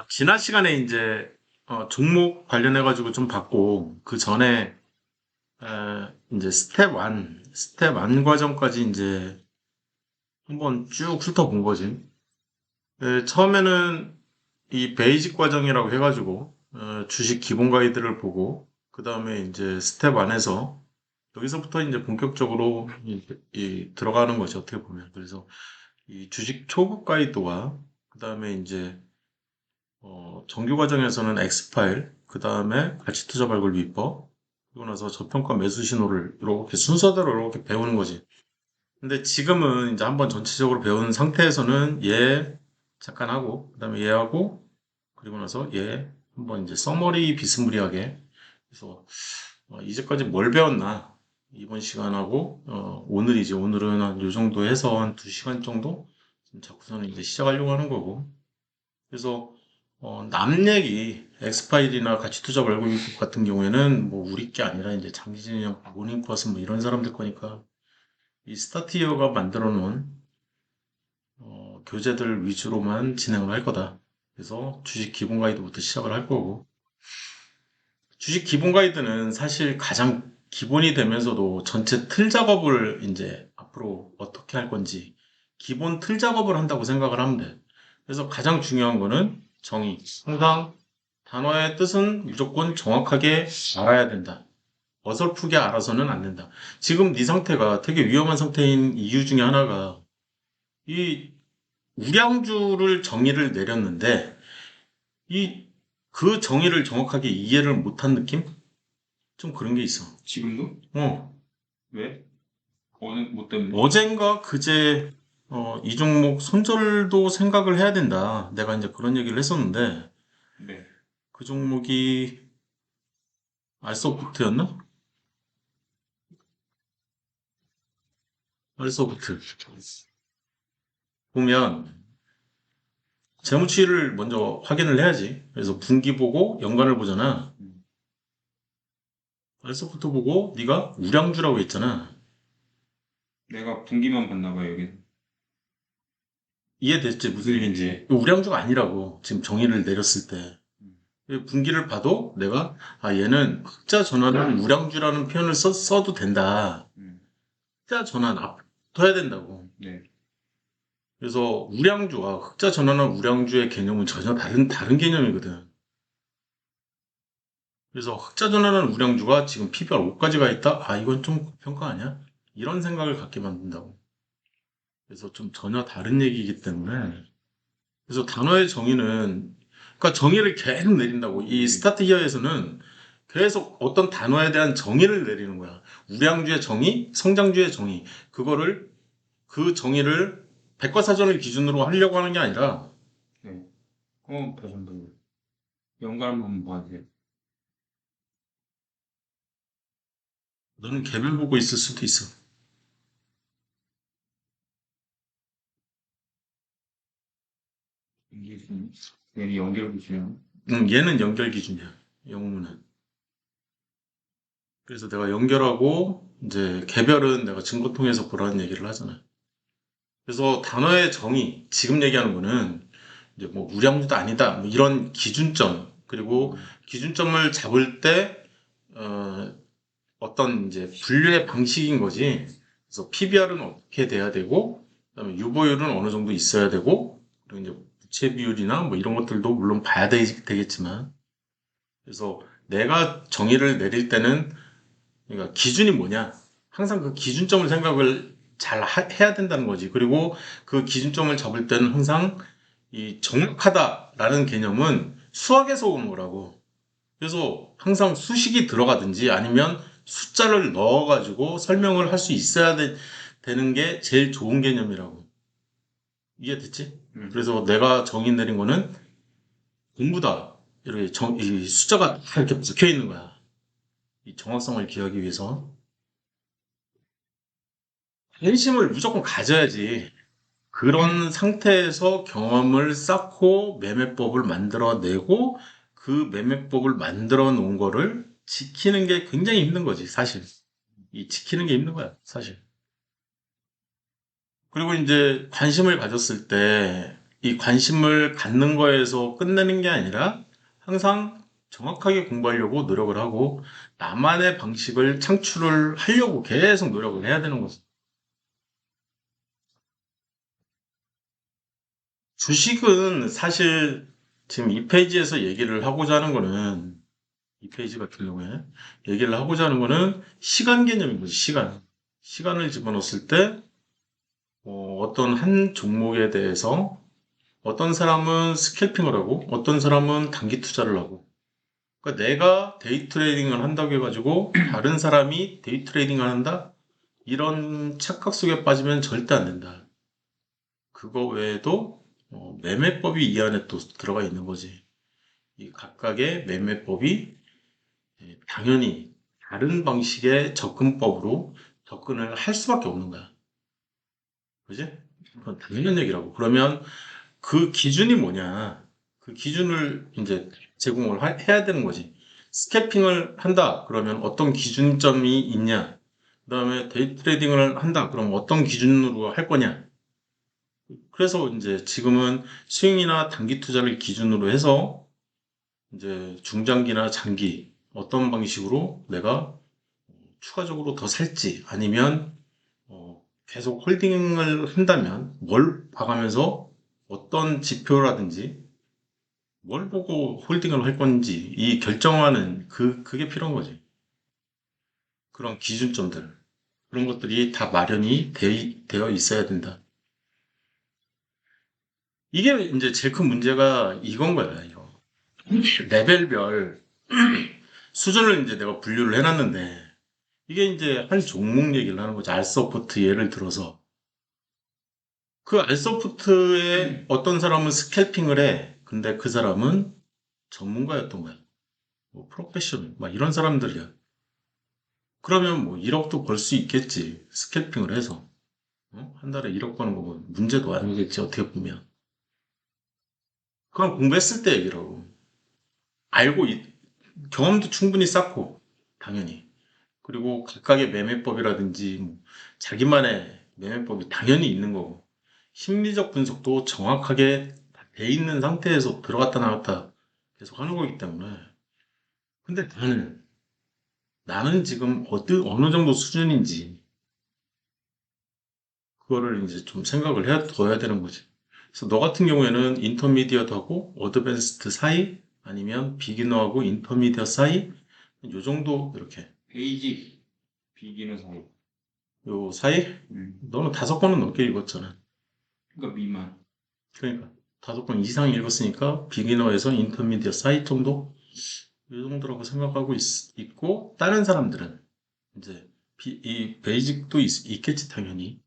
지난 시간에 이제 종목 관련해가지고 좀 봤고, 그 전에 이제 스텝 1 과정까지 이제 한번 쭉 훑어본 거지. 처음에는 이 베이직 과정이라고 해가지고 주식 기본 가이드를 보고, 그 다음에 이제 스텝 1에서 여기서부터 이제 본격적으로 들어가는 거죠, 어떻게 보면. 그래서 이 주식 초급 가이드와 그 다음에 이제 정규 과정에서는 X파일, 그 다음에 가치투자 발굴 비법, 그리고 나서 저평가 매수 신호를 이렇게 순서대로 이렇게 배우는 거지. 근데 지금은 이제 한번 전체적으로 배운 상태에서는 얘 잠깐 하고, 그 다음에 얘 하고, 그리고 나서 얘 한번 이제 서머리 비스무리하게. 그래서 이제까지 뭘 배웠나? 이번 시간하고, 오늘이지. 오늘은 한 요 정도 해서 한 2시간 정도? 지금 자꾸서는 이제 시작하려고 하는 거고. 그래서 남 얘기, 엑스파일이나 가치투자 발굴 같은 경우에는 뭐 우리 게 아니라 이제 장기진영, 모닝커스 뭐 이런 사람들 거니까 이 스타티어가 만들어 놓은 교재들 위주로만 진행을 할 거다. 그래서 주식 기본 가이드부터 시작을 할 거고, 주식 기본 가이드는 사실 가장 기본이 되면서도 전체 틀 작업을 이제 앞으로 어떻게 할 건지 기본 틀 작업을 한다고 생각을 하면 돼. 그래서 가장 중요한 거는 정의. 항상 단어의 뜻은 무조건 정확하게 알아야 된다. 어설프게 알아서는 안 된다. 지금 네 상태가 되게 위험한 상태인 이유 중에 하나가 이 우량주를 정의를 내렸는데 이 그 정의를 정확하게 이해를 못한 느낌? 좀 그런 게 있어. 지금도? 어, 왜? 어느 뭐 때문에? 어젠가 그제 이 종목 손절도 생각을 해야 된다. 내가 이제 그런 얘기를 했었는데 네. 그 종목이 알소프트였나? 알소프트. 보면 재무치를 먼저 확인을 해야지. 그래서 분기 보고 연간을 보잖아. 음. 알소프트 보고 네가 우량주라고 했잖아. 내가 분기만 봤나 봐요, 여기. 이해됐지? 무슨 네, 얘기인지. 네. 우량주가 아니라고 지금 정의를 내렸을 때. 음. 분기를 봐도 내가 얘는 흑자 전환은 우량주라는 표현을 써도 된다. 음. 흑자 전환 둬야 된다고. 네. 그래서 우량주와 흑자 전환한 우량주의 개념은 전혀 다른 개념이거든. 그래서 흑자 전환한 우량주가 지금 PBR 5까지 가 있다? 이건 좀 고평가 아니야? 이런 생각을 갖게 만든다고. 그래서 좀 전혀 다른 얘기이기 때문에. 그래서 단어의 정의는, 그러니까 정의를 계속 내린다고. 이 스타트 히어에서는 계속 어떤 단어에 대한 정의를 내리는 거야. 우량주의 정의, 성장주의 정의. 그 정의를 백과사전을 기준으로 하려고 하는 게 아니라, 네. 다시 한번 연관 한번 봐주세요. 너는 개별 보고 있을 수도 있어. 이게 좀 얘는 연결 보시면 얘는 연결 기준이야. 영문은. 그래서 내가 연결하고, 이제 개별은 내가 증거 통해서 보라는 얘기를 하잖아. 그래서 단어의 정의, 지금 얘기하는 거는 이제 뭐 우량주도 아니다, 뭐 이런 기준점, 그리고 기준점을 잡을 때 어떤 이제 분류의 방식인 거지. 그래서 PBR은 어떻게 돼야 되고, 그다음에 유보율은 어느 정도 있어야 되고, 그리고 이제 부채 비율이나 뭐 이런 것들도 물론 봐야 되겠지만, 그래서 내가 정의를 내릴 때는 그러니까 기준이 뭐냐? 항상 그 기준점을 생각을 잘 해야 된다는 거지. 그리고 그 기준점을 잡을 때는 항상 이 정확하다라는 개념은 수학에서 오는 거라고. 그래서 항상 수식이 들어가든지 아니면 숫자를 넣어가지고 설명을 할 수 있어야 되는 게 제일 좋은 개념이라고. 이해됐지? 그래서 내가 정의 내린 거는 공부다. 이렇게 이 숫자가 다 이렇게 박혀 있는 거야. 이 정확성을 기하기 위해서. 관심을 무조건 가져야지. 그런 상태에서 경험을 쌓고 매매법을 만들어내고 그 매매법을 만들어 놓은 거를 지키는 게 굉장히 힘든 거지, 사실. 이 지키는 게 힘든 거야, 사실. 그리고 이제 관심을 가졌을 때 이 관심을 갖는 거에서 끝내는 게 아니라 항상 정확하게 공부하려고 노력을 하고 나만의 방식을 창출을 하려고 계속 노력을 해야 되는 거죠. 주식은 사실 지금 이 페이지에서 얘기를 하고자 하는 거는 이 페이지 같은 경우에 얘기를 하고자 하는 거는 시간 개념인 거지, 시간. 시간을 집어넣었을 때 어떤 한 종목에 대해서 어떤 사람은 스캘핑을 하고 어떤 사람은 단기 투자를 하고 그러니까 내가 데이 트레이딩을 한다고 해가지고 다른 사람이 데이 트레이딩을 한다? 이런 착각 속에 빠지면 절대 안 된다. 그거 외에도 매매법이 이 안에 또 들어가 있는 거지. 이 각각의 매매법이 당연히 다른 방식의 접근법으로 접근을 할 수밖에 없는 거야. 그지? 그건 당연한 얘기라고. 그러면 그 기준이 뭐냐? 그 기준을 이제 제공을 해야 되는 거지. 스캐핑을 한다. 그러면 어떤 기준점이 있냐? 그다음에 데이 트레이딩을 한다. 그럼 어떤 기준으로 할 거냐? 그래서 이제 지금은 스윙이나 단기 투자를 기준으로 해서 이제 중장기나 장기 어떤 방식으로 내가 추가적으로 더 살지 아니면 계속 홀딩을 한다면 뭘 봐가면서 어떤 지표라든지 뭘 보고 홀딩을 할 건지 이 결정하는 그게 필요한 거지. 그런 기준점들 그런 것들이 다 마련이 되어 있어야 된다. 이게 이제 제일 큰 문제가 이건 거야. 이거. 레벨별 수준을 이제 내가 분류를 해놨는데 이게 이제 한 종목 얘기를 하는 거지. 알서포트 예를 들어서 그 알서포트에 어떤 사람은 스캘핑을 해. 근데 그 사람은 전문가였던 거야. 뭐 프로페셔널 막 이런 사람들이야. 그러면 뭐 1억도 벌 수 있겠지. 스캘핑을 해서. 한 달에 1억 버는 거면 문제도 아니겠지. 어떻게 보면. 그건 공부했을 때 얘기라고. 알고 경험도 충분히 쌓고 당연히. 그리고 각각의 매매법이라든지 뭐 자기만의 매매법이 당연히 있는 거고 심리적 분석도 정확하게 돼 있는 상태에서 들어갔다 나왔다 계속 하는 거기 때문에 근데 나는 지금 어느 정도 수준인지 그거를 이제 좀 생각을 둬야 되는 거지. 그래서 너 같은 경우에는 인터미디어트하고 어드밴스드 사이 아니면 비기너하고 인터미디어 사이 요 정도 이렇게 베이직 비기너 사이. 요 사이 너는 5권은 넘게 읽었잖아. 그러니까 미만. 그러니까 5권 이상 읽었으니까 비기너에서 인터미디어 사이 정도 이 정도라고 생각하고 있고 다른 사람들은 이제 이 베이직도 있겠지 당연히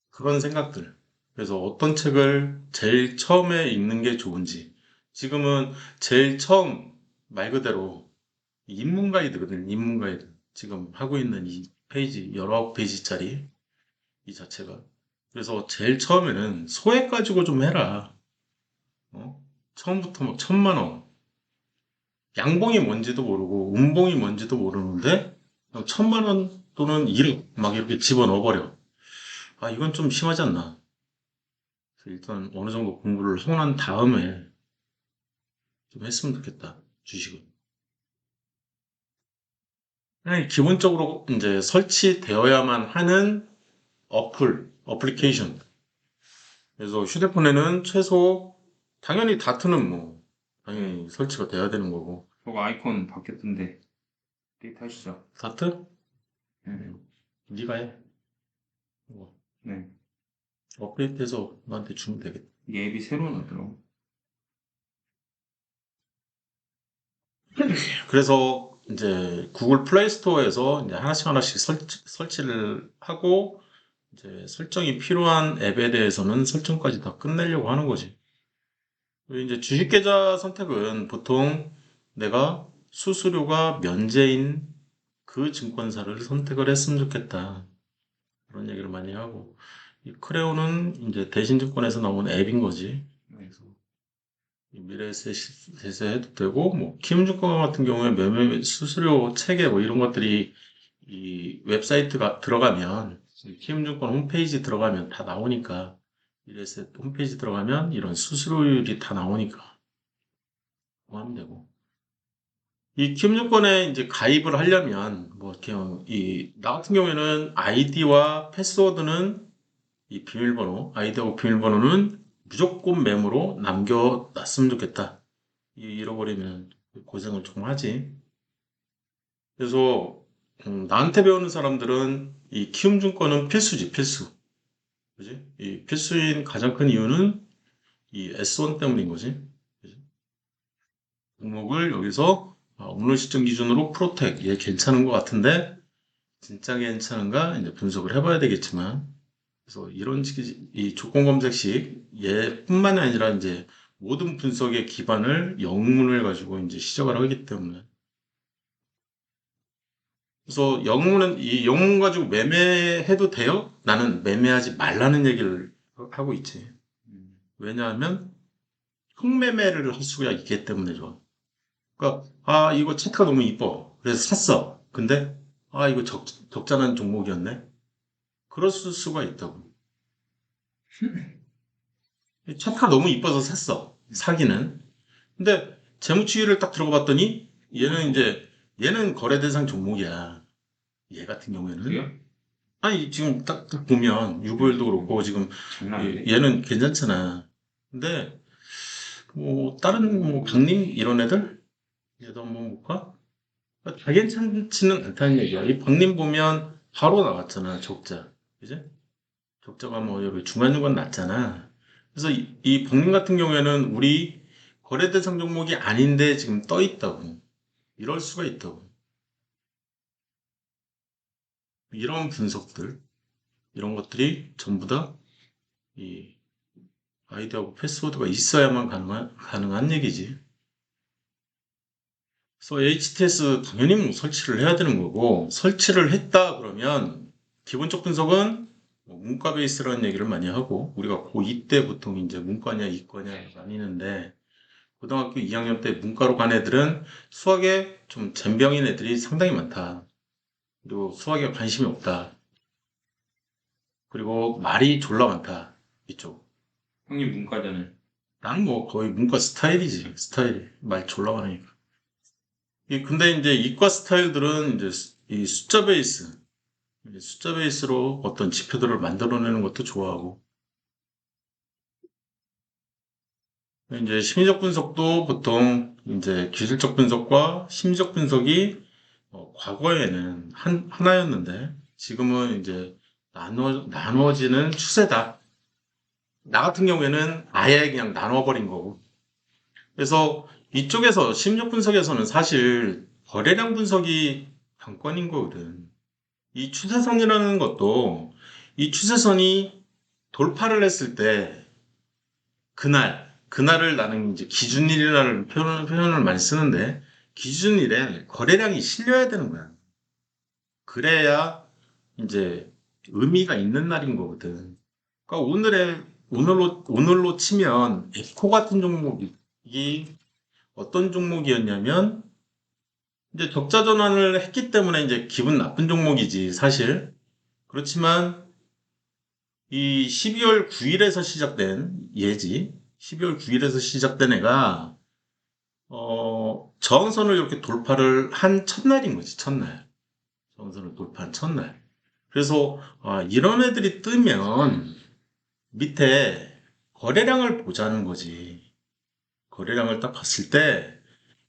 그런 생각들. 그래서 어떤 책을 제일 처음에 읽는 게 좋은지 지금은 제일 처음 말 그대로 입문 가이드거든 입문 가이드 지금 하고 있는 이 페이지 19페이지짜리 이 자체가 그래서 제일 처음에는 소액 가지고 좀 해라. 처음부터 막 1,000만 원 양봉이 뭔지도 모르고 음봉이 뭔지도 모르는데 1,000만 원 또는 1억 막 이렇게 집어넣어 버려. 아 이건 좀 심하지 않나? 그래서 일단 어느 정도 공부를 하고 난 다음에 좀 했으면 좋겠다. 주식은. 그냥 기본적으로 이제 설치되어야만 하는 어플리케이션. 그래서 휴대폰에는 최소 당연히 다트는 뭐 당연히 설치가 돼야 되는 거고. 저거 아이콘 바뀌었던데. 데이트 하시죠. 다트? 네. 네가 해. 뭐, 네. 업데이트해서 너한테 주면 되겠다. 이게 앱이 새로 나더라고. 그래서 이제 구글 플레이 스토어에서 이제 하나씩 하나씩 설치를 하고 이제 설정이 필요한 앱에 대해서는 설정까지 다 끝내려고 하는 거지. 그리고 이제 주식 계좌 선택은 보통 내가 수수료가 면제인 그 증권사를 선택을 했으면 좋겠다. 그런 얘기를 많이 하고 이 크레오는 이제 대신증권에서 나온 앱인 거지. 네. 미래에셋에서 해도 되고 뭐 키움증권 같은 경우에 매매 수수료 체계 뭐 이런 것들이 이 웹사이트가 들어가면 키움증권 홈페이지 들어가면 다 나오니까 미래에셋 홈페이지 들어가면 이런 수수료율이 다 나오니까 그거 하면 되고. 이 키움증권에 이제 가입을 하려면 뭐 이렇게 나 같은 경우에는 아이디와 패스워드는 이 비밀번호, 아이디하고 비밀번호는 무조건 메모로 남겨놨으면 좋겠다. 잃어버리면 고생을 좀 하지. 그래서 나한테 배우는 사람들은 이 키움증권은 필수지, 필수. 그지? 이 필수인 가장 큰 이유는 이 S1 때문인 거지. 그지? 목록을 여기서 오늘 시점 기준으로 프로텍, 얘 괜찮은 것 같은데 진짜 괜찮은가 이제 분석을 해봐야 되겠지만, 그래서 이런 식의 이 조건 검색식 얘뿐만이 아니라 이제 모든 분석의 기반을 영문을 가지고 이제 시작을 하기 때문에, 그래서 영문은 이 영문 가지고 매매해도 돼요? 나는 매매하지 말라는 얘기를 하고 있지. 왜냐하면 흑매매를 할 수가 있기 때문에 좋아. 그러니까 이거 차트가 너무 이뻐. 그래서 샀어. 근데 이거 적절한 종목이었네. 그럴 수가 있다고. 차트가 너무 이뻐서 샀어. 사기는. 근데 재무치유를 딱 들어가 봤더니 얘는 거래 대상 종목이야. 얘 같은 경우에는. 그래요? 아니 지금 딱 보면 유보율도 그렇고 지금 장난 아닌데? 얘는 괜찮잖아. 근데 뭐 다른 뭐 강림 이런 애들 얘도 한번 볼까? 다 괜찮지는 않다는 얘기야. 이 박림 보면 바로 나왔잖아, 적자. 그지? 적자가 뭐 여기 중간중간 났잖아. 그래서 이 박림 같은 경우에는 우리 거래 대상 종목이 아닌데 지금 떠 있다고. 이럴 수가 있다고. 이런 분석들, 이런 것들이 전부 다 이 아이디하고 패스워드가 있어야만 가능한 얘기지. 그래서 HTS 당연히 뭐 설치를 해야 되는 거고, 설치를 했다 그러면 기본적 분석은 뭐 문과 베이스라는 얘기를 많이 하고, 우리가 고2 때 보통 이제 문과냐 이과냐 나뉘는데, 고등학교 2학년 때 문과로 간 애들은 수학에 좀 젬병인 애들이 상당히 많다. 그리고 수학에 관심이 없다. 그리고 말이 졸라 많다. 이쪽. 형님 문과잖아요. 나는 뭐 거의 문과 스타일이지. 스타일이. 말 졸라 많으니까. 근데 이제 이과 스타일들은 이제 이 숫자 베이스, 이제 숫자 베이스로 어떤 지표들을 만들어내는 것도 좋아하고, 이제 심리적 분석도 보통 이제 기술적 분석과 심리적 분석이 과거에는 하나였는데 지금은 이제 나누어지는 추세다. 나 같은 경우에는 아예 그냥 나눠버린 거고. 그래서 이쪽에서 심리적 분석에서는 사실 거래량 분석이 관건인 거거든. 이 추세선이라는 것도 이 추세선이 돌파를 했을 때 그날을 나는 이제 기준일이라는 표현을 많이 쓰는데 기준일에 거래량이 실려야 되는 거야. 그래야 이제 의미가 있는 날인 거거든. 그러니까 오늘로 치면 에코 같은 종목이 어떤 종목이었냐면 이제 적자 전환을 했기 때문에 이제 기분 나쁜 종목이지 사실. 그렇지만 이 12월 9일에서 시작된 예지, 12월 9일에서 시작된 애가 저항선을 이렇게 돌파를 한 첫날인 거지, 첫날. 저항선을 돌파한 첫날. 그래서 이런 애들이 뜨면 밑에 거래량을 보자는 거지. 거래량을 딱 봤을 때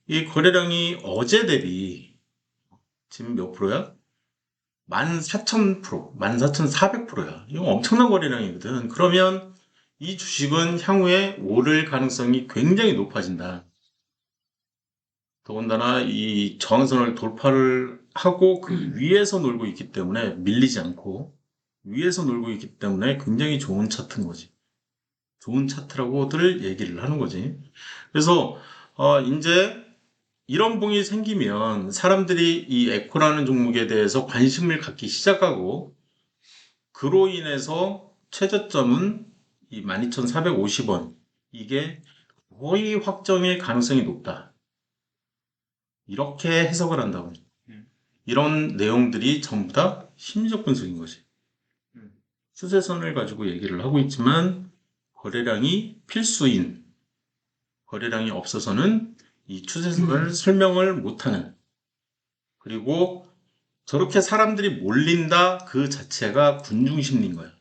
이 거래량이 어제 대비 지금 몇 프로야? 14,000%, 14,400%야. 이거 엄청난 거래량이거든. 그러면 이 주식은 향후에 오를 가능성이 굉장히 높아진다. 더군다나 이 저항선을 돌파를 하고 그 위에서 놀고 있기 때문에 밀리지 않고 위에서 놀고 있기 때문에 굉장히 좋은 차트인 거지. 좋은 차트라고들 얘기를 하는 거지. 그래서 이제 이런 봉이 생기면 사람들이 이 에코라는 종목에 대해서 관심을 갖기 시작하고 그로 인해서 최저점은 이 12,450원 이게 거의 확정일 가능성이 높다. 이렇게 해석을 한다고. 이런 내용들이 전부 다 심리적 분석인 거지. 추세선을 가지고 얘기를 하고 있지만 거래량이 필수인, 거래량이 없어서는 이 추세선을 설명을 못하는, 그리고 저렇게 사람들이 몰린다 그 자체가 군중심리인 거야.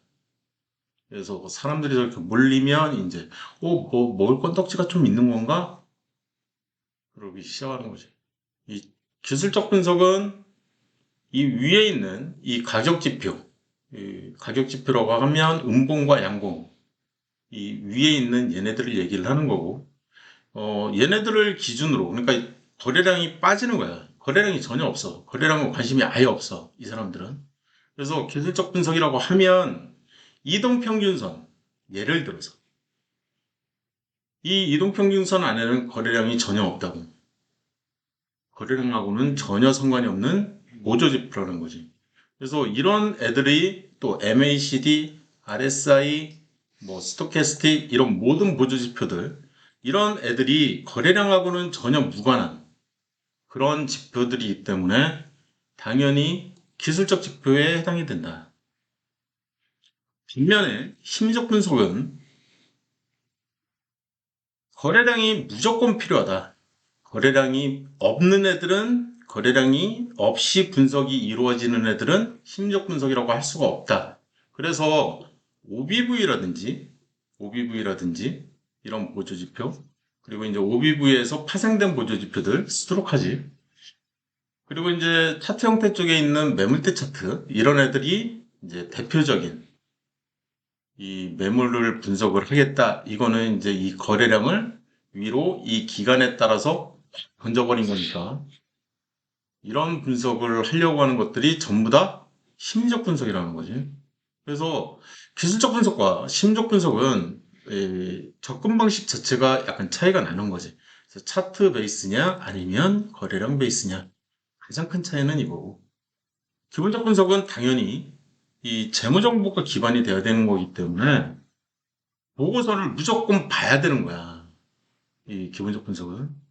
그래서 사람들이 저렇게 몰리면 이제 뭐 먹을 건덕지가 좀 있는 건가? 그러기 시작하는 거지. 이 기술적 분석은 이 위에 있는 이 가격 지표, 이 가격 지표라고 하면 음봉과 양봉, 이 위에 있는 얘네들을 얘기를 하는 거고, 얘네들을 기준으로, 그러니까 거래량이 빠지는 거야. 거래량이 전혀 없어. 거래량은 관심이 아예 없어. 이 사람들은. 그래서 기술적 분석이라고 하면 이동평균선, 예를 들어서 이 이동평균선 안에는 거래량이 전혀 없다고. 거래량하고는 전혀 상관이 없는 보조지표라는 거지. 그래서 이런 애들이 또 MACD, RSI, 뭐 스토캐스틱 이런 모든 보조지표들, 이런 애들이 거래량하고는 전혀 무관한 그런 지표들이기 때문에 당연히 기술적 지표에 해당이 된다. 반면에 심리적 분석은 거래량이 무조건 필요하다. 거래량이 없는 애들은, 거래량이 없이 분석이 이루어지는 애들은 심리적 분석이라고 할 수가 없다. 그래서 OBV라든지 이런 보조지표, 그리고 이제 OBV에서 파생된 보조지표들, 스토로카지, 그리고 이제 차트 형태 쪽에 있는 매물대 차트, 이런 애들이 이제 대표적인 이 매물을 분석을 하겠다. 이거는 이제 이 거래량을 위로 이 기간에 따라서 던져버린 거니까. 이런 분석을 하려고 하는 것들이 전부 다 심리적 분석이라는 거지. 그래서 기술적 분석과 심리적 분석은 접근 방식 자체가 약간 차이가 나는 거지. 그래서 차트 베이스냐 아니면 거래량 베이스냐. 가장 큰 차이는 이거고. 기본적 분석은 당연히 이 재무정보가 기반이 돼야 되는 거기 때문에 보고서를 무조건 봐야 되는 거야. 이 기본적 분석은.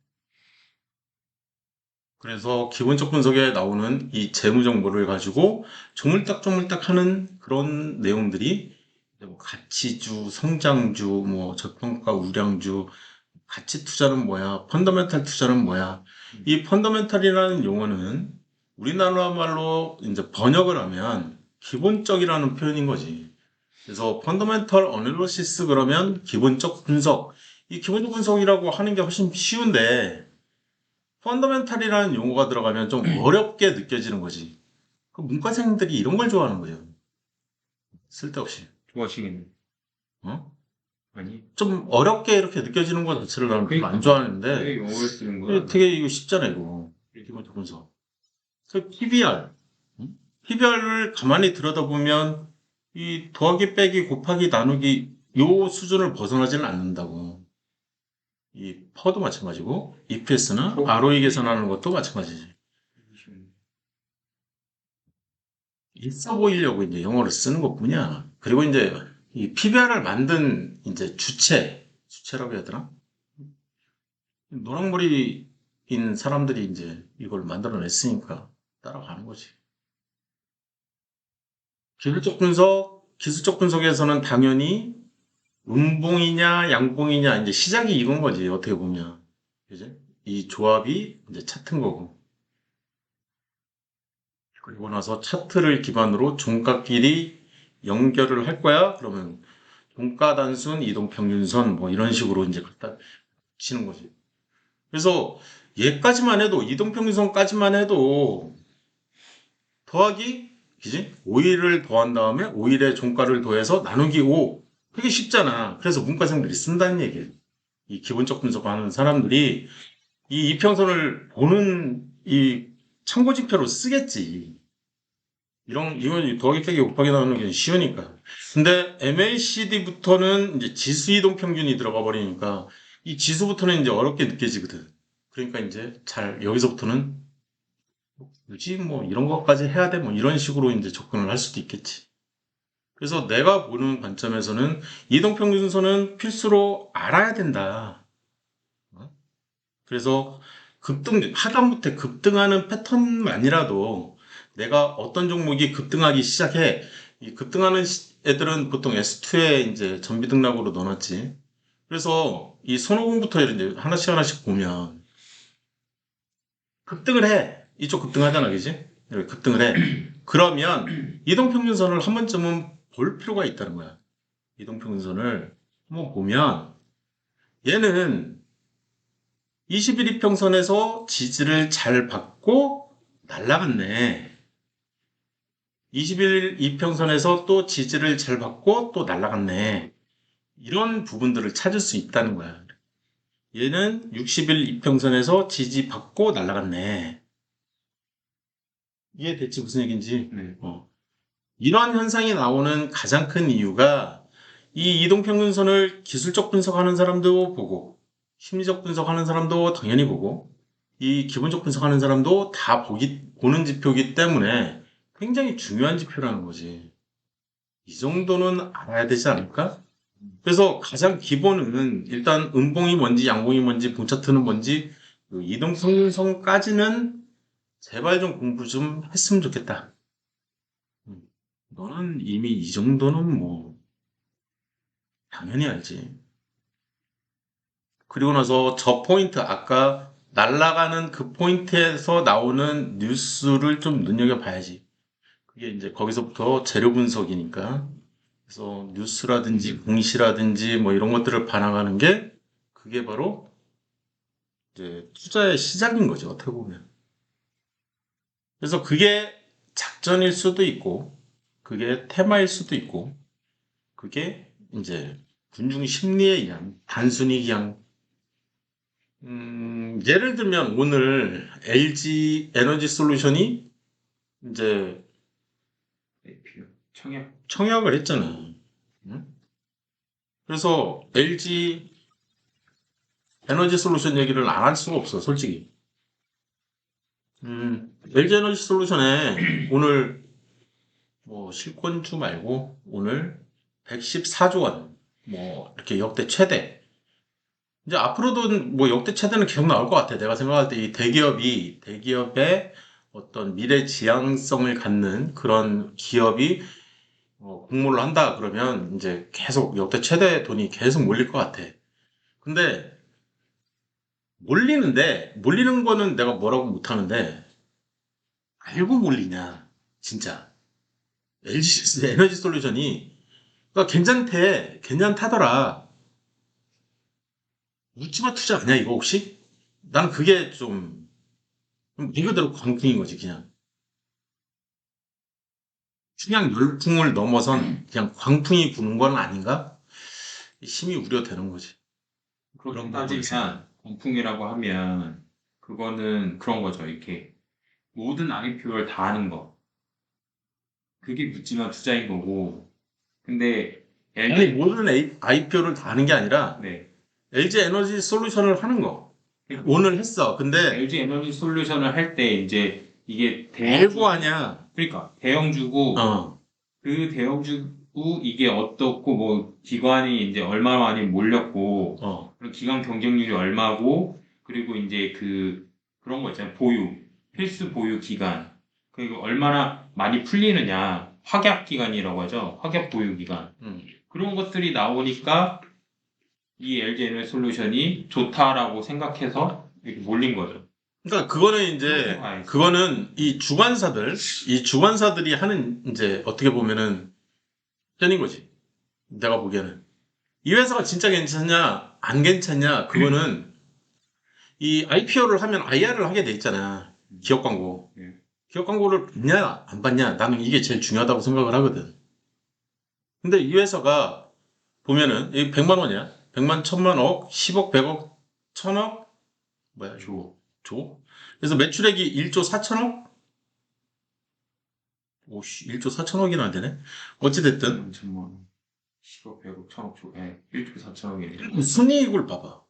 그래서 기본적 분석에 나오는 이 재무 정보를 가지고 조물딱조물딱 하는 그런 내용들이 뭐 가치주, 성장주, 뭐 저평가 우량주, 가치 투자는 뭐야, 펀더멘탈 투자는 뭐야. 이 펀더멘탈이라는 용어는 우리나라 말로 이제 번역을 하면 기본적이라는 표현인 거지. 그래서 펀더멘털 어널리시스 그러면 기본적 분석. 이 기본적 분석이라고 하는 게 훨씬 쉬운데 펀더멘탈이라는 용어가 들어가면 좀 어렵게 느껴지는 거지. 그 문과생들이 이런 걸 좋아하는 거예요. 쓸데없이. 좋아하시겠네. 어? 아니, 좀 어렵게 이렇게 느껴지는 것 자체를 나는 좀 안 왜 좋아하는데 영어를 쓰는 거야? 되게 이거 쉽잖아 이거. 기본적 분석. 그 PBR. PBR을 가만히 들여다보면 이 더하기 빼기 곱하기 나누기 요 수준을 벗어나지는 않는다고. 이 퍼도 마찬가지고 EPS나 ROE 계산하는 것도 마찬가지지. 있어 보이려고 이제 영어를 쓰는 것뿐이야. 그리고 이제 이 PBR을 만든 이제 주체라고 해야 되나? 노랑머리인 사람들이 이제 이걸 만들어냈으니까 따라가는 거지. 기술적 분석에서는 당연히 음봉이냐 양봉이냐 이제 시작이 이건 거지 어떻게 보면. 그지? 이 조합이 이제 차트인 거고. 그리고 나서 차트를 기반으로 종가끼리 연결을 할 거야? 그러면 종가 단순 이동평균선 뭐 이런 식으로 이제 갖다 치는 거지. 그래서 얘까지만 해도 이동평균선까지만 해도 더하기 그지? 5일을 더한 다음에 5일의 종가를 더해서 나누기 5. 그게 쉽잖아. 그래서 문과생들이 쓴다는 얘기예요. 이 기본적 분석하는 사람들이 이 이평선을 보는 이 참고지표로 쓰겠지. 이건 더하기 빼기 곱하기 나누는 게 쉬우니까. 근데 MACD부터는 이제 지수 이동 평균이 들어가 버리니까 이 지수부터는 이제 어렵게 느껴지거든. 그러니까 이제 여기서부터는 굳이 뭐 이런 것까지 해야 돼? 뭐 이런 식으로 이제 접근을 할 수도 있겠지. 그래서 내가 보는 관점에서는 이동평균선은 필수로 알아야 된다. 어? 그래서 하다못해 급등하는 패턴만이라도 내가 어떤 종목이 급등하기 시작해. 이 급등하는 애들은 보통 S2에 이제 전비 등락으로 넣어놨지. 그래서 이 손오공부터 이제 하나씩 하나씩 보면 급등을 해. 이쪽 급등하잖아, 그지? 이렇게 급등을 해. 그러면 이동평균선을 한 번쯤은 볼 필요가 있다는 거야. 이동평균선을 한번 보면 얘는 21 이평선에서 지지를 잘 받고 날아갔네. 21 이평선에서 또 지지를 잘 받고 또 날아갔네. 이런 부분들을 찾을 수 있다는 거야. 얘는 60일 이평선에서 지지받고 날아갔네. 이해됐지? 무슨 얘기인지? 네. 이런 현상이 나오는 가장 큰 이유가 이 이동평균선을 기술적 분석하는 사람도 보고 심리적 분석하는 사람도 당연히 보고 이 기본적 분석하는 사람도 다 보는 지표이기 때문에 굉장히 중요한 지표라는 거지. 이 정도는 알아야 되지 않을까? 그래서 가장 기본은 일단 음봉이 뭔지 양봉이 뭔지 봉차트는 뭔지 그 이동평균선까지는 제발 좀 공부 좀 했으면 좋겠다. 음, 너는 이미 이 정도는 뭐 당연히 알지. 그리고 나서 저 포인트 아까 날아가는 그 포인트에서 나오는 뉴스를 좀 눈여겨봐야지. 그게 이제 거기서부터 재료 분석이니까. 그래서 뉴스라든지 공시라든지 뭐 이런 것들을 반영하는 게 그게 바로 이제 투자의 시작인 거죠. 어떻게 보면. 그래서 그게 작전일 수도 있고, 그게 테마일 수도 있고, 그게 이제 군중 심리에 의한 단순히 그냥 예를 들면 오늘 LG 에너지 솔루션이 이제 IPO. 청약. 청약을 했잖아. 응? 그래서 LG 에너지 솔루션 얘기를 안 할 수가 없어, 솔직히. LG 에너지 솔루션에 오늘 뭐 실권주 말고 오늘 114조 원, 뭐 이렇게 역대 최대. 이제 앞으로도 뭐 역대 최대는 계속 나올 것 같아. 내가 생각할 때 이 대기업의 어떤 미래 지향성을 갖는 그런 기업이 공모를 한다 그러면 이제 계속 역대 최대 돈이 계속 몰릴 것 같아. 근데 몰리는 거는 내가 뭐라고 못 하는데 알고 몰리냐, 진짜. LG 에너지 솔루션이 그러니까 괜찮다더라. 묻지마 투자 아니야 이거 혹시? 나는 그게 좀 말 그대로 광풍인 거지 그냥. 그냥 열풍을 넘어선 그냥 광풍이 부는 건 아닌가? 심히 우려되는 거지. 그렇게 그런 부분에서. 따지면 공풍이라고 하면 그거는 그런 거죠. 이렇게 모든 IPO를 다 하는 거. 그게 묻지마 투자인 거고. 근데 아니 LG 모든 IPO를 다 하는 게 아니라 네. LG 에너지 솔루션을 하는 거. 그러니까 오늘 했어. 근데 LG 에너지 솔루션을 할 때 이제 이게 알고 하냐? 그러니까 대형주고 어, 그 대형주고 이게 어떻고 뭐 기관이 이제 얼마 많이 몰렸고 어, 그리고 기관 경쟁률이 얼마고 그리고 이제 그런 거 있잖아요. 필수 보유 기간 그리고 얼마나 많이 풀리느냐 확약 기간이라고 하죠. 확약 보유 기간 음. 그런 것들이 나오니까 이 LG 에너지 솔루션이 좋다라고 생각해서 이렇게 몰린 거죠. 그러니까 그거는 그렇게 이제 봐야지. 그거는 이 주관사들이 하는 이제 어떻게 보면은 편인 거지. 내가 보기에는 이 회사가 진짜 괜찮냐 안 괜찮냐 그거는 이 IPO를 하면 IR을 하게 돼 있잖아. 기업 광고. 예. 기업 광고를 받냐 안 받냐 나는 이게 제일 중요하다고 생각을 하거든. 근데 이 회사가 보면은 이 100만 원이야. 100만, 1000만, 억, 10억, 100억, 1000억 뭐야 조? 그래서 매출액이 1조 4천억? 오씨 1조 4천억이나 안 되네. 어찌됐든 천만 원, 10억, 100억, 1000억, 조, 1조 4천억이에요. 순이익을 봐봐.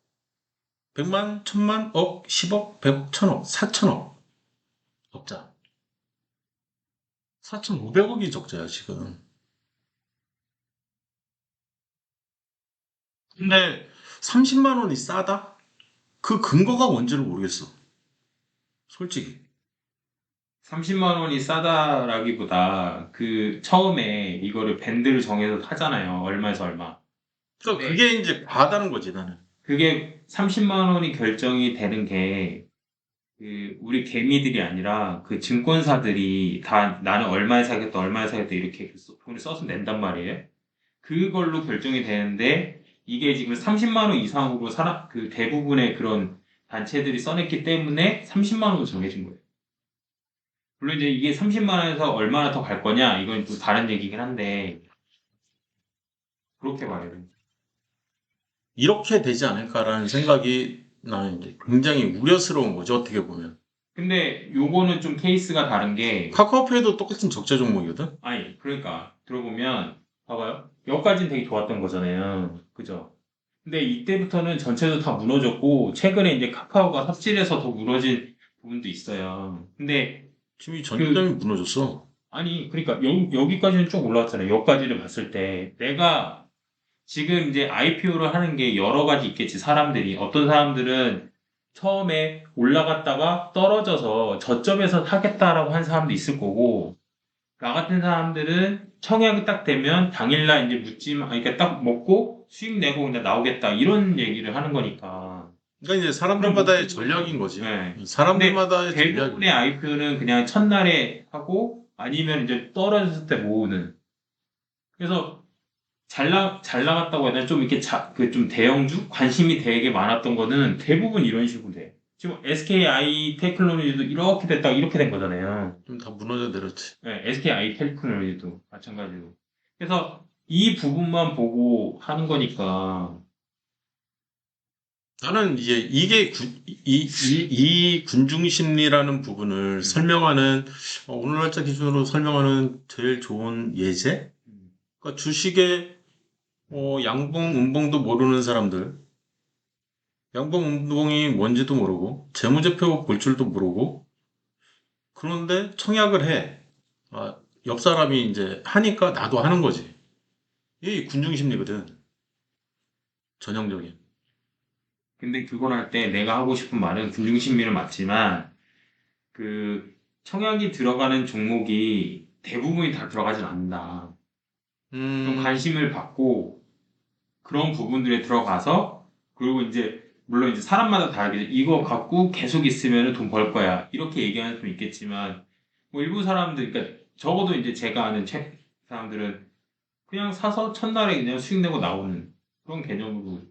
100만, 1000만, 억, 10억, 100억, 1000억, 4천억 적자. 4,500억이 적자야 지금. 근데 30만 원이 싸다? 그 근거가 뭔지를 모르겠어. 솔직히. 30만 원이 싸다라기보다 그 처음에 이거를 밴드를 정해서 하잖아요. 얼마에서 얼마. 그러니까 근데 그게 이제 과하다는 거지, 나는. 그게 30만 원이 결정이 되는 게 그 우리 개미들이 아니라 그 증권사들이 다 나는 얼마에 사겠다, 얼마에 사겠다 이렇게 돈을 써서 낸단 말이에요. 그걸로 결정이 되는데 이게 지금 30만 원 이상으로 그 대부분의 그런 단체들이 써냈기 때문에 30만 원으로 정해진 거예요. 물론 이제 이게 30만 원에서 얼마나 더 갈 거냐 이건 또 다른 얘기긴 한데 그렇게 봐요. 이렇게 되지 않을까라는 생각이 나는 이제 굉장히 우려스러운 거죠, 어떻게 보면. 근데 요거는 좀 케이스가 다른 게 카카오페이도 똑같은 적자 종목이거든? 아니 그러니까 들어보면 봐봐요. 여기까지는 되게 좋았던 거잖아요. 그죠? 근데 이때부터는 전체도 다 무너졌고 최근에 이제 카카오가 삽질해서 더 무너진 부분도 있어요. 근데 지금 이 그 전기점이 무너졌어. 아니 그러니까 여기까지는 쭉 올라왔잖아요. 여기까지를 봤을 때 내가 지금 이제 IPO를 하는 게 여러 가지 있겠지, 사람들이. 어떤 사람들은 처음에 올라갔다가 떨어져서 저점에서 사겠다라고 한 사람도 있을 거고, 나 같은 사람들은 청약이 딱 되면 당일날 이제 묻지마, 아니, 그러니까 딱 먹고 수익 내고 그냥 나오겠다. 이런 얘기를 하는 거니까. 그러니까 이제 그럼 사람들마다의 목표는, 전략인 거지. 네. 근데 사람들마다의 전략이. 대부분의 IPO는 그냥 첫날에 하고 아니면 이제 떨어졌을 때 모으는. 그래서 잘 나갔다고 해야 되나? 좀 이렇게 그 좀 대형주? 관심이 되게 많았던 거는 대부분 이런 식으로 돼. 지금 SKI 테크놀로지도 이렇게 됐다가 이렇게 된 거잖아요. 좀 다 무너져 내렸지. 네, SKI 테크놀로지도 마찬가지로. 그래서 이 부분만 보고 하는 거니까. 나는 이제 이게 이 군중 심리라는 부분을 설명하는, 오늘 날짜 기준으로 설명하는 제일 좋은 예제? 그러니까 주식의 양봉, 음봉도 모르는 사람들, 양봉, 음봉이 뭔지도 모르고, 재무제표 볼 줄도 모르고, 그런데 청약을 해. 옆 사람이 이제 하니까 나도 하는 거지. 이게 군중 심리거든. 전형적인. 근데 그걸 할 때 내가 하고 싶은 말은 군중심리는 맞지만 그 청약이 들어가는 종목이 대부분이 다 들어가진 않는다. 좀 음, 관심을 받고 그런 부분들에 들어가서 그리고 이제 물론 이제 사람마다 다르게 이거 갖고 계속 있으면 돈 벌 거야 이렇게 얘기하는 사람 있겠지만 뭐 일부 사람들 그러니까 적어도 이제 제가 아는 사람들은 그냥 사서 첫날에 그냥 수익 내고 나오는 그런 개념으로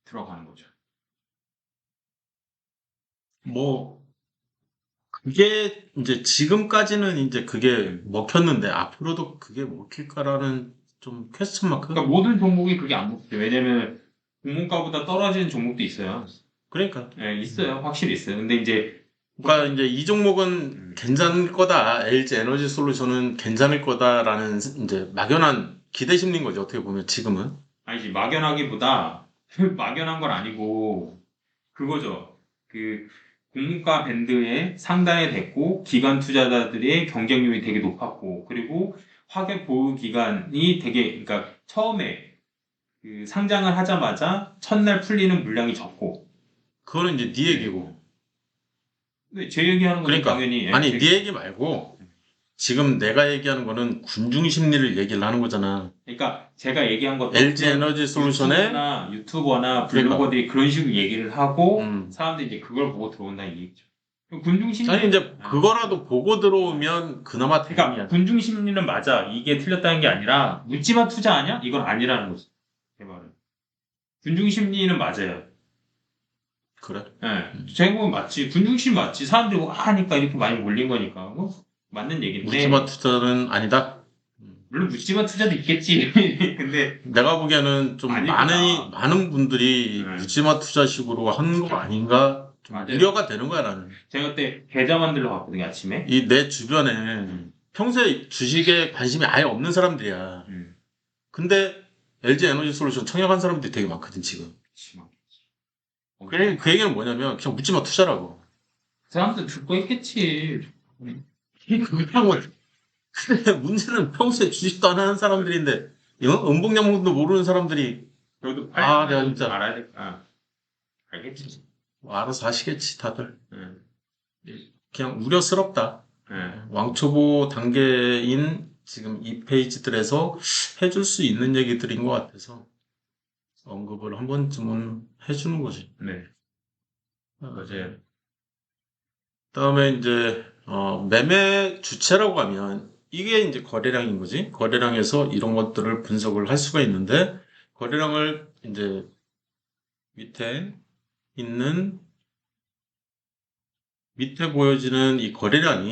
들어가는 거죠. 뭐, 그게 이제 지금까지는 이제 그게 먹혔는데 앞으로도 그게 먹힐까라는 좀 퀘스천 마크? 그러니까 모든 종목이 그게 안 먹혀요. 왜냐면 공모가보다 떨어지는 종목도 있어요. 그러니까. 예, 있어요. 확실히 있어요. 근데 이제 그러니까 이제 이 종목은 음, 괜찮을 거다. LG 에너지 솔루션은 괜찮을 거다라는 이제 막연한 기대 심리인 거죠. 어떻게 보면 지금은. 아니지 막연하기보다 막연한 건 아니고 그거죠. 그 공모가 밴드에 상단에 됐고 기관 투자자들의 경쟁률이 되게 높았고 그리고 화개 보유 기간이 되게 그러니까 처음에 그 상장을 하자마자 첫날 풀리는 물량이 적고 그거는 이제 네 네. 얘기고. 근데 제 얘기하는 건 그러니까 당연히 아니 제, 네 얘기 말고 지금 내가 얘기하는 거는 군중 심리를 얘기를 하는 거잖아. 그러니까 제가 얘기한 것도 LG 그냥 에너지 솔루션의 유튜버나 그러니까 블로거들이 그런 식으로 얘기를 하고 음. 사람들이 이제 그걸 보고 들어온다는 얘기죠. 군중 심리 아니 이제 그거라도 보고 들어오면 그나마 그러니까 다행이야. 군중 심리는 맞아. 이게 틀렸다는 게 아니라 묻지마 투자하냐? 이건 아니라는 거지. 제 말은. 군중 심리는 맞아요. 그래. 예. 제 보면 맞지. 군중 심리 맞지. 사람들이 와 하니까 이렇게 많이 몰린 거니까. 뭐 맞는 얘기인데. 묻지마 투자는 아니다. 물론 묻지마 투자도 있겠지. 근데 내가 보기에는 좀 아니구나. 많은 분들이 네. 묻지마 투자식으로 하는 거 아닌가 좀 맞아요. 우려가 되는 거야 나는. 제가 그때 계좌 만들러 갔거든요, 아침에. 이 내 주변에 음, 평소에 주식에 관심이 아예 없는 사람들이야. 음. 근데 LG 에너지 솔루션 청약한 사람들이 되게 많거든 지금. 그치, 막. 그 얘기는 뭐냐면 그냥 묻지마 투자라고. 그 사람들 듣고 있겠지. 그냥 뭐 근데 문제는 평소에 주식도 안 하는 사람들인데 음봉양봉도 모르는 사람들이 그래도 내가 진짜 알아야 될 거야. 알겠지. 뭐 알아서 하시겠지 다들. 음. 그냥 우려스럽다. 네. 왕초보 단계인 지금 이 페이지들에서 해줄 수 있는 얘기들인 것 같아서 언급을 한 번쯤은 해주는 거지. 네. 맞아요. 그다음에 이제 매매 주체라고 하면 이게 이제 거래량인 거지. 거래량에서 이런 것들을 분석을 할 수가 있는데 거래량을 이제 밑에 있는 밑에 보여지는 이 거래량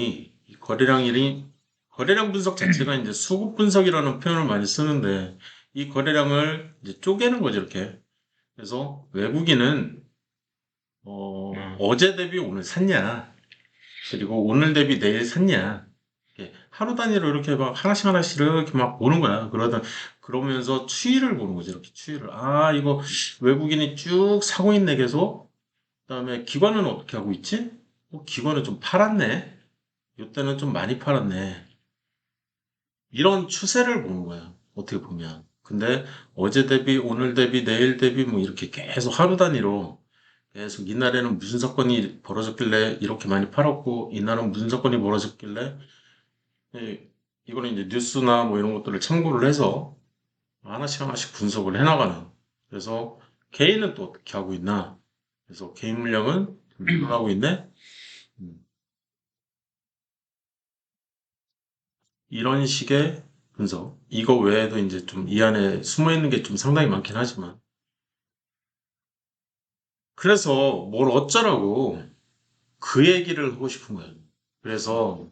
분석 자체가 이제 수급 분석이라는 표현을 많이 쓰는데 이 거래량을 이제 쪼개는 거죠, 이렇게. 그래서 외국인은 어제 대비 오늘 샀냐, 그리고 오늘 대비 내일 샀냐, 이렇게 하루 단위로 이렇게 막 하나씩 하나씩 이렇게 막 보는 거야. 그러면서 추이를 보는 거죠, 이렇게 추이를. 아, 이거 외국인이 쭉 사고 있네, 계속. 그다음에 기관은 어떻게 하고 있지? 기관은 좀 팔았네. 이때는 좀 많이 팔았네. 이런 추세를 보는 거야. 어떻게 보면. 근데 어제 대비, 오늘 대비, 내일 대비 뭐 이렇게 계속 하루 단위로 계속 이날에는 무슨 사건이 벌어졌길래 이렇게 많이 팔았고 이날은 무슨 사건이 벌어졌길래 이거는 이제 뉴스나 뭐 이런 것들을 참고를 해서 하나씩 하나씩 분석을 해나가는. 그래서 개인은 또 어떻게 하고 있나? 그래서 개인 물량은 늘어나고 있네. 음, 이런 식의 분석. 이거 외에도 이제 좀 이 안에 숨어 있는 게 좀 상당히 많긴 하지만. 그래서 뭘 어쩌라고 그 얘기를 하고 싶은 거예요. 그래서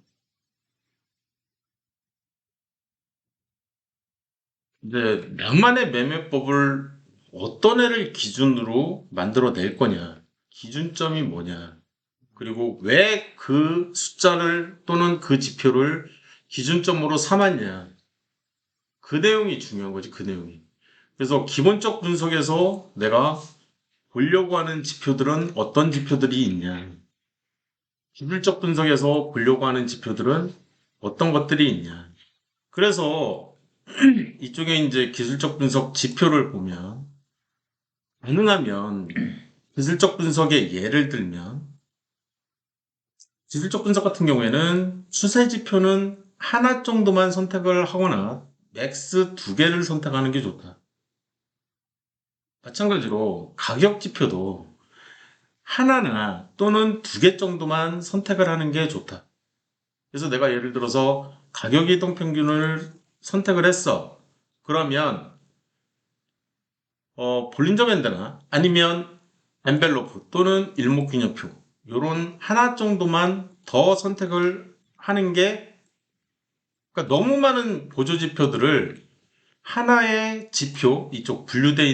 이제 나만의 매매법을 어떤 애를 기준으로 만들어낼 거냐. 기준점이 뭐냐. 그리고 왜 그 숫자를 또는 그 지표를 기준점으로 삼았냐. 그 내용이 중요한 거지, 그 내용이. 그래서 기본적 분석에서 내가 보려고 하는 지표들은 어떤 지표들이 있냐. 기술적 분석에서 보려고 하는 지표들은 어떤 것들이 있냐. 그래서 이쪽에 이제 기술적 분석 지표를 보면 가능하면 기술적 분석의 예를 들면 기술적 분석 같은 경우에는 추세 지표는 하나 정도만 선택을 하거나 맥스 두 개를 선택하는 게 좋다. 마찬가지로 가격 지표도 하나나 또는 두 개 정도만 선택을 하는 게 좋다. 그래서 내가 예를 들어서 가격 이동 평균을 선택을 했어. 그러면 볼린저 밴드나 아니면 엔벨로프 또는 일목균형표 요런 하나 정도만 더 선택을 하는 게 그러니까 너무 많은 보조 지표들을 하나의 지표 이쪽 분류되어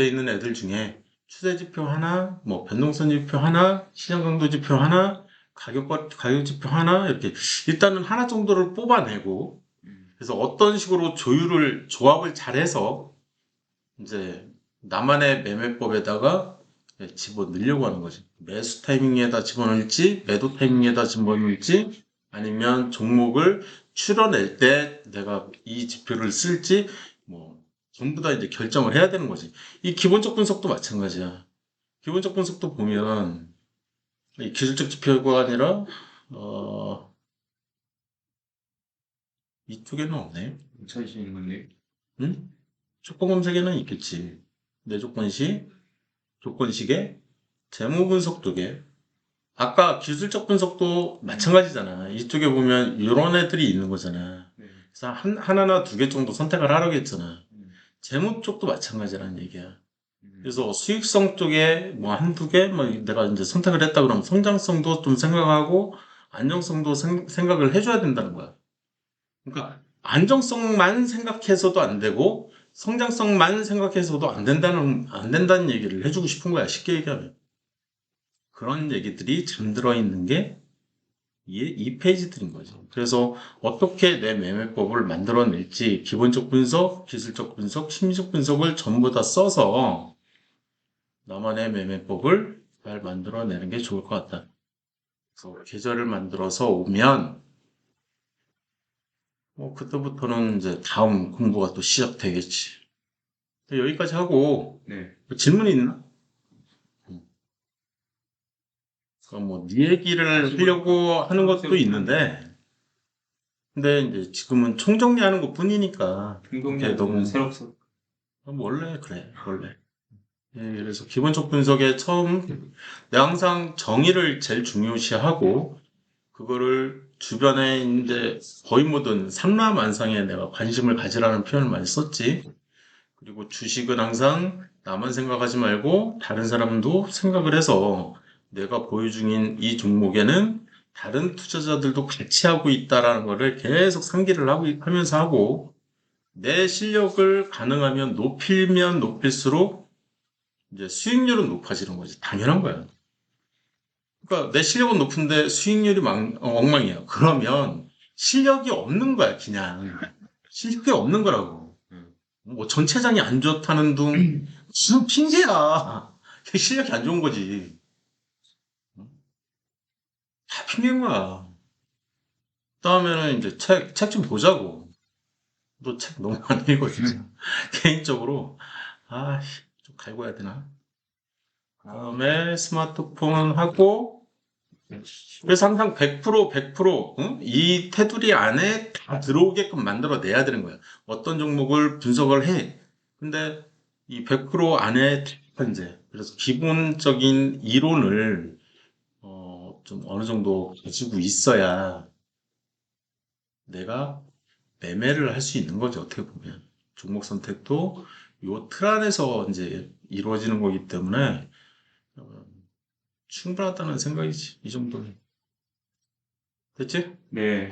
있는 애들 중에 추세 지표 하나, 뭐 변동성 지표 하나, 시장 강도 지표 하나, 가격 지표 하나 이렇게 일단은 하나 정도를 뽑아내고 그래서 어떤 식으로 조합을 잘해서 이제 나만의 매매법에다가 집어넣으려고 하는 거지. 매수 타이밍에다 집어넣을지, 매도 타이밍에다 집어넣을지, 아니면 종목을 추려낼 때 내가 이 지표를 쓸지, 뭐, 전부 다 이제 결정을 해야 되는 거지. 이 기본적 분석도 마찬가지야. 기본적 분석도 보면, 이 기술적 지표가 아니라, 어, 이쪽에는 없네. 찾으시는 건데. 응? 조건 검색에는 있겠지. 내 조건식, 조건식에 재무 분석 두 개. 아까 기술적 분석도 마찬가지잖아. 이쪽에 보면 이런 애들이 있는 거잖아. 네. 그래서 하나나 두 개 정도 선택을 하라고 했잖아. 음. 재무 쪽도 마찬가지라는 얘기야. 음. 그래서 수익성 쪽에 뭐 한두 개, 뭐 내가 이제 선택을 했다 그러면 성장성도 좀 생각하고 안정성도 생각을 해줘야 된다는 거야. 그러니까 안정성만 생각해서도 안 되고 성장성만 생각해서도 안 된다는 얘기를 해주고 싶은 거야. 쉽게 얘기하면. 그런 얘기들이 잠들어 있는 게 이 페이지들인 거죠. 그래서 어떻게 내 매매법을 만들어낼지 기본적 분석, 기술적 분석, 심리적 분석을 전부 다 써서 나만의 매매법을 잘 만들어내는 게 좋을 것 같다. 그래서 계절을 만들어서 오면 그때부터는 이제 다음 공부가 또 시작되겠지. 여기까지 하고 네. 질문이 있나? 그러니까 뭐 네 얘기를 하려고 하는 것도 있는데, 근데 이제 지금은 총정리하는 것뿐이니까 그게 행동량은 너무 새록새록. 원래 그래 원래. 예, 그래서 기본적 분석에 처음 내가 항상 정의를 제일 중요시하고 그거를 주변에 이제 거의 모든 삼라만상에 내가 관심을 가지라는 표현을 많이 썼지. 그리고 주식은 항상 나만 생각하지 말고 다른 사람도 생각을 해서 내가 보유 중인 이 종목에는 다른 투자자들도 같이 하고 있다라는 거를 계속 상기를 하면서 하고 내 실력을 가능하면 높이면 높일수록 이제 수익률은 높아지는 거지. 당연한 거야. 그러니까 내 실력은 높은데 수익률이 엉망이야. 그러면 실력이 없는 거야, 그냥. 실력이 없는 거라고. 뭐 전체장이 안 좋다는 둥 무슨 핑계야. 실력이 안 좋은 거지. 다 핑계인 거야. 다음에는 이제 책 좀 보자고. 너 책 너무 안 읽어, 진짜. 개인적으로. 아, 좀 갈고 해야 되나? 다음에 스마트폰 하고, 그래서 항상 100%, 응? 이 테두리 안에 다 들어오게끔 만들어 내야 되는 거야. 어떤 종목을 분석을 해. 근데 이 100% 안에 이제 그래서 기본적인 이론을 좀 어느 정도 가지고 있어야 내가 매매를 할 수 있는 거죠. 어떻게 보면 종목 선택도 요 틀 안에서 이제 이루어지는 거기 때문에 어, 충분하다는 생각이지. 이 정도는 됐지? 네.